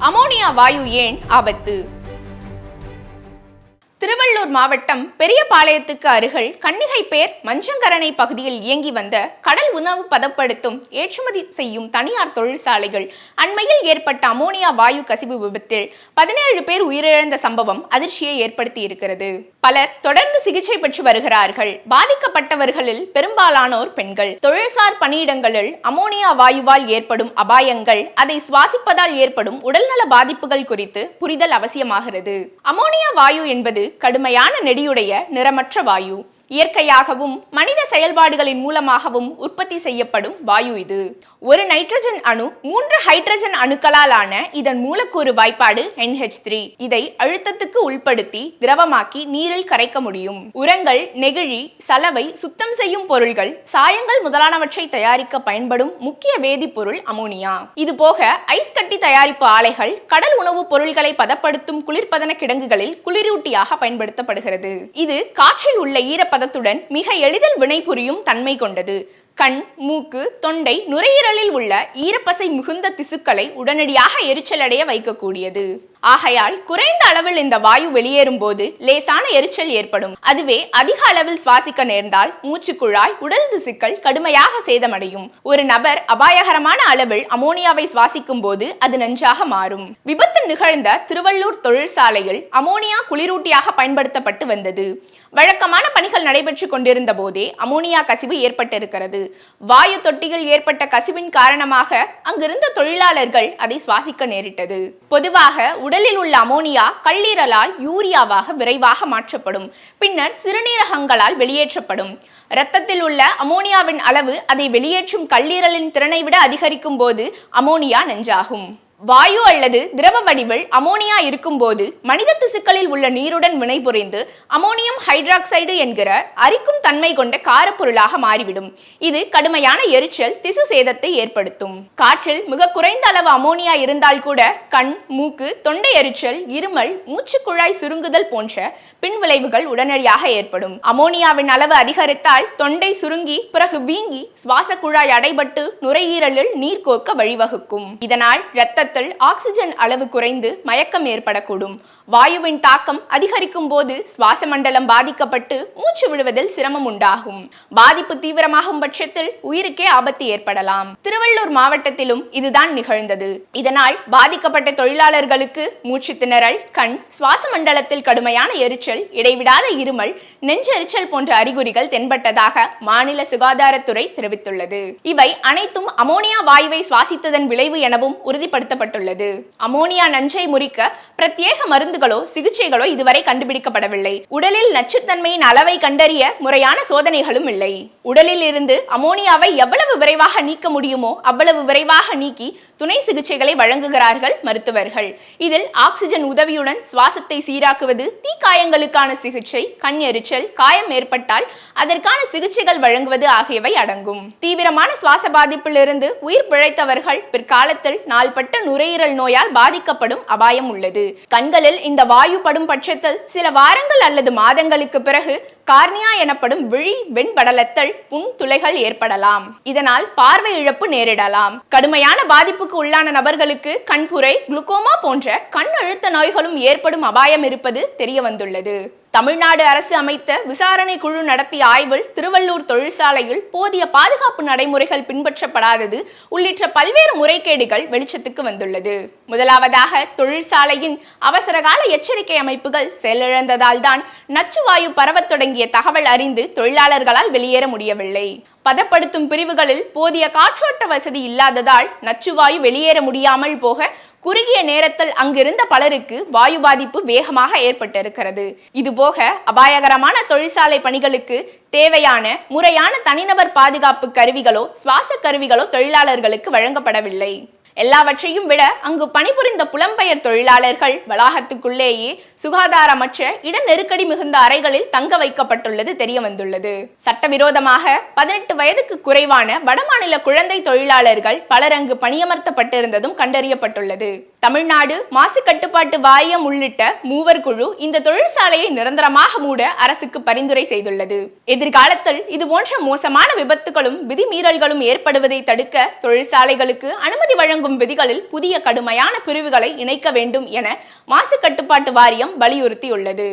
Ammonia வாயு ஏன் ஆபத்து? திருவள்ளூர் மாவட்டம் பெரியபாளையத்துக்கு அருகில் கன்னிகைப்பேர் மஞ்சங்கரணை பகுதியில் இயங்கி வந்த கடல் உணவு பதப்படுத்தும் ஏற்றுமதி செய்யும் தனியார் தொழிற்சாலைகள் அண்மையில் ஏற்பட்ட அமோனியா வாயு கசிவு விபத்தில் 17 பேர் உயிரிழந்த சம்பவம் அதிர்ச்சியை ஏற்படுத்தி இருக்கிறது. பலர் தொடர்ந்து சிகிச்சை பெற்று வருகிறார்கள். பாதிக்கப்பட்டவர்களில் பெரும்பாலானோர் பெண்கள். தொழில்சார் பணியிடங்களில் அமோனியா வாயுவால் ஏற்படும் அபாயங்கள், அதை சுவாசிப்பதால் ஏற்படும் உடல்நல பாதிப்புகள் குறித்து புரிதல் அவசியமாகிறது. அமோனியா வாயு என்பது கடுமையான நெடியுடைய நிறமற்ற வாயு. இயற்கையாகவும் மனித செயல்பாடுகளின் மூலமாகவும் உற்பத்தி செய்யப்படும் வாயு இது. ஒரு நைட்ரஜன் அணு 3 ஹைட்ரஜன் அணுக்களால் ஆன இதன் மூலக்கூறு வாய்ப்பாடு NH3. இதை அழுத்தத்துக்கு உட்படுத்தி திரவமாக்கி நீரில் கரைக்க முடியும். உரங்கள், நெகிழி, சலவை, சுத்தம் செய்யும் பொருள்கள், சாயங்கள் முதலானவற்றை தயாரிக்க பயன்படும் முக்கிய வேதிப்பொருள் அமோனியா. இது போக ஐஸ் கட்டி தயாரிப்பு ஆலைகள், கடல் உணவுப் பொருள்களை பதப்படுத்தும் குளிர்பதன கிடங்குகளில் குளிரூட்டியாக பயன்படுத்தப்படுகிறது. இது காற்றில் உள்ள ஈரப்பதத்துடன் மிக எளிதில் வினைபுரியும் தன்மை கொண்டது. கண், மூக்கு, தொண்டை, நுரையீரலில் உள்ள ஈரப்பசை மிகுந்த திசுக்களை உடனடியாக எரிச்சலடைய வைக்கக்கூடியது. ஆகையால் குறைந்த அளவில் இந்த வாயு வெளியேறும் போது லேசான எரிச்சல் ஏற்படும். அதுவே அதிக அளவில் சுவாசிக்க நேர்ந்தால் மூச்சுக்குழாய், உடல் திசுக்கள் கடுமையாக சேதமடையும். ஒரு நபர் அபாயகரமான அளவில் அமோனியாவை சுவாசிக்கும் போது அது நஞ்சாக மாறும். விபத்து நிகழ்ந்த திருவள்ளூர் தொழிற்சாலையில் அமோனியா குளிரூட்டியாக பயன்படுத்தப்பட்டு வந்தது. வழக்கமான பணிகள் நடைபெற்று கொண்டிருந்த போதே அமோனியா கசிவு ஏற்பட்டிருக்கிறது. வாயு தொட்டியில் ஏற்பட்ட கசிவின் காரணமாக அங்கிருந்த தொழிலாளர்கள் அதை சுவாசிக்க நேரிட்டது. பொதுவாக உடலில் உள்ள அமோனியா கல்லீரலால் யூரியாவாக விரைவாக மாற்றப்படும். பின்னர் சிறுநீரகங்களால் வெளியேற்றப்படும். இரத்தத்தில் உள்ள அமோனியாவின் அளவு அதை வெளியேற்றும் கல்லீரலின் திறனை விட அதிகரிக்கும் போது அமோனியா நஞ்சாகும். வாயு அல்லது திரவ வடிவில் அமோனியா இருக்கும் போது மனித திசுக்களில் உள்ள நீருடன் வினைபுரிந்து அமோனியம் ஹைட்ராக்சைடு என்கிற அரிக்கும் தன்மை கொண்ட காரப்பொருளாக மாறிவிடும். இது கடுமையான எரிச்சல், திசு சேதத்தை ஏற்படுத்தும். காற்றில் மிக குறைந்த அளவு அமோனியா இருந்தால் கூட கண், மூக்கு, தொண்டை எரிச்சல், இருமல், மூச்சுக்குழாய் சுருங்குதல் போன்ற பின்விளைவுகள் உடனடியாக ஏற்படும். அமோனியாவின் அளவு அதிகரித்தால் தொண்டை சுருங்கி பிறகு வீங்கி சுவாச குழாய் அடைபட்டு நுரையீரலில் நீர் கோக்க வழிவகுக்கும். இதனால் இரத்த ஆக்சிஜன் அளவு குறைந்து மயக்கம் ஏற்படக்கூடும். வாயுவின் தாக்கம் அதிகரிக்கும் போது சுவாச மண்டலம் பாதிக்கப்பட்டு மூச்சு விடுவதில் சிரமம் உண்டாகும். பாதிப்பு தீவிரமாகும் பட்சத்தில் உயிருக்கே ஆபத்து ஏற்படலாம். திருவள்ளூர் மாவட்டத்திலும் இதுதான் நிகழ்ந்தது. இதனால் பாதிக்கப்பட்ட தொழிலாளர்களுக்கு மூச்சு திணறல், கண், சுவாச மண்டலத்தில் கடுமையான எரிச்சல், இடைவிடாத இருமல், நெஞ்செரிச்சல் போன்ற அறிகுறிகள் தென்பட்டதாக மாநில சுகாதாரத்துறை தெரிவித்துள்ளது. இவை அனைத்தும் அமோனியா வாயுவை சுவாசித்ததன் விளைவு எனவும் உறுதிப்படுத்தப்பட்டுள்ளது. அமோனியா நஞ்சை முறிக்க பிரத்யேக மருந்துகளோ சிகிச்சைகளோ இதுவரை கண்டுபிடிக்கப்படவில்லை. உடலில் நச்சுத்தன்மையின் அளவை கண்டறிய முறையான சோதனைகளும் இல்லை. உடலில் இருந்து அமோனியாவை எவ்வளவு விரைவாக நீக்க முடியுமோ அவ்வளவு விரைவாக நீக்கி துணை சிகிச்சைகளை வழங்குகிறார்கள் மருத்துவர்கள். இதில் ஆக்சிஜன் உதவியுடன் சுவாசத்தை சீராக்குவது, தீக்காயங்களுக்கான சிகிச்சை, கண் எரிச்சல், காயம் ஏற்பட்டால் அதற்கான சிகிச்சைகள் வழங்குவது ஆகியவை அடங்கும். தீவிரமான சுவாச பாதிப்பில் இருந்து உயிர் பிழைத்தவர்கள் பிற்காலத்தில் நாள்பட்ட நுரையீரல் நோயால் பாதிக்கப்படும் அபாயம் உள்ளது. கண்களில் இந்த வாயு படும் பட்சத்தில் சில வாரங்கள் அல்லது மாதங்களுக்கு பிறகு கார்னியா எனப்படும் விழி வெண்படலத்தல், புண் துளைகள் ஏற்படலாம். இதனால் பார்வை இழப்பு நேரிடலாம். கடுமையான பாதிப்புக்கு உள்ளான நபர்களுக்கு கண்புரை, குளுக்கோமா போன்ற கண் அழுத்த நோய்களும் ஏற்படும் அபாயம் இருப்பது தெரிய வந்துள்ளது. தமிழ்நாடு அரசு அமைத்த விசாரணை குழு நடத்திய ஆய்வில் திருவள்ளூர் தொழிற்சாலையில் போதிய பாதுகாப்பு நடைமுறைகள் பின்பற்றப்படாதது உள்ளிட்ட பல்வேறு முறைகேடுகள் வெளிச்சத்துக்கு வந்துள்ளது. முதலாவதாக, தொழிற்சாலையின் அவசரகால எச்சரிக்கை அமைப்புகள் செயலிழந்ததால் தான் நச்சுவாயு பரவத் தொடங்கிய தகவல் அறிந்து தொழிலாளர்களால் வெளியேற முடியவில்லை. பதப்படுத்தும் பிரிவுகளில் போதிய காற்றோட்ட வசதி இல்லாததால் நச்சுவாயு வெளியேற முடியாமல் போக குறுகிய நேரத்தில் அங்கிருந்த பலருக்கு வாயு பாதிப்பு வேகமாக ஏற்பட்டிருக்கிறது. இதுபோக அபாயகரமான தொழிற்சாலை பணிகளுக்கு தேவையான முறையான தனிநபர் பாதுகாப்பு கருவிகளோ சுவாச கருவிகளோ தொழிலாளர்களுக்கு வழங்கப்படவில்லை. எல்லாவற்றையும் விட அங்கு பணிபுரிந்த புலம்பெயர் தொழிலாளர்கள் வளாகத்துக்குள்ளேயே சுகாதாரமற்ற இட நெருக்கடி மிகுந்த அறைகளில் தங்க வைக்கப்பட்டுள்ளது தெரிய வந்துள்ளது. சட்டவிரோதமாக 18 வயதுக்கு குறைவான வடமாநில குழந்தை தொழிலாளர்கள் பலர் அங்கு பணியமர்த்தப்பட்டிருந்ததும் கண்டறியப்பட்டுள்ளது. தமிழ்நாடு மாசு கட்டுப்பாட்டு வாரியம் உள்ளிட்ட மூவர் குழு இந்த தொழிற்சாலையை நிரந்தரமாக மூட அரசுக்கு பரிந்துரை செய்துள்ளது. எதிர்காலத்தில் இதுபோன்ற மோசமான விபத்துகளும் விதிமீறல்களும் ஏற்படுவதை தடுக்க தொழிற்சாலைகளுக்கு அனுமதி வழங்கும் விதிகளில் புதிய கடுமையான பிரிவுகளை இணைக்க வேண்டும் என மாசு கட்டுப்பாட்டு வாரியம் வலியுறுத்தியுள்ளது.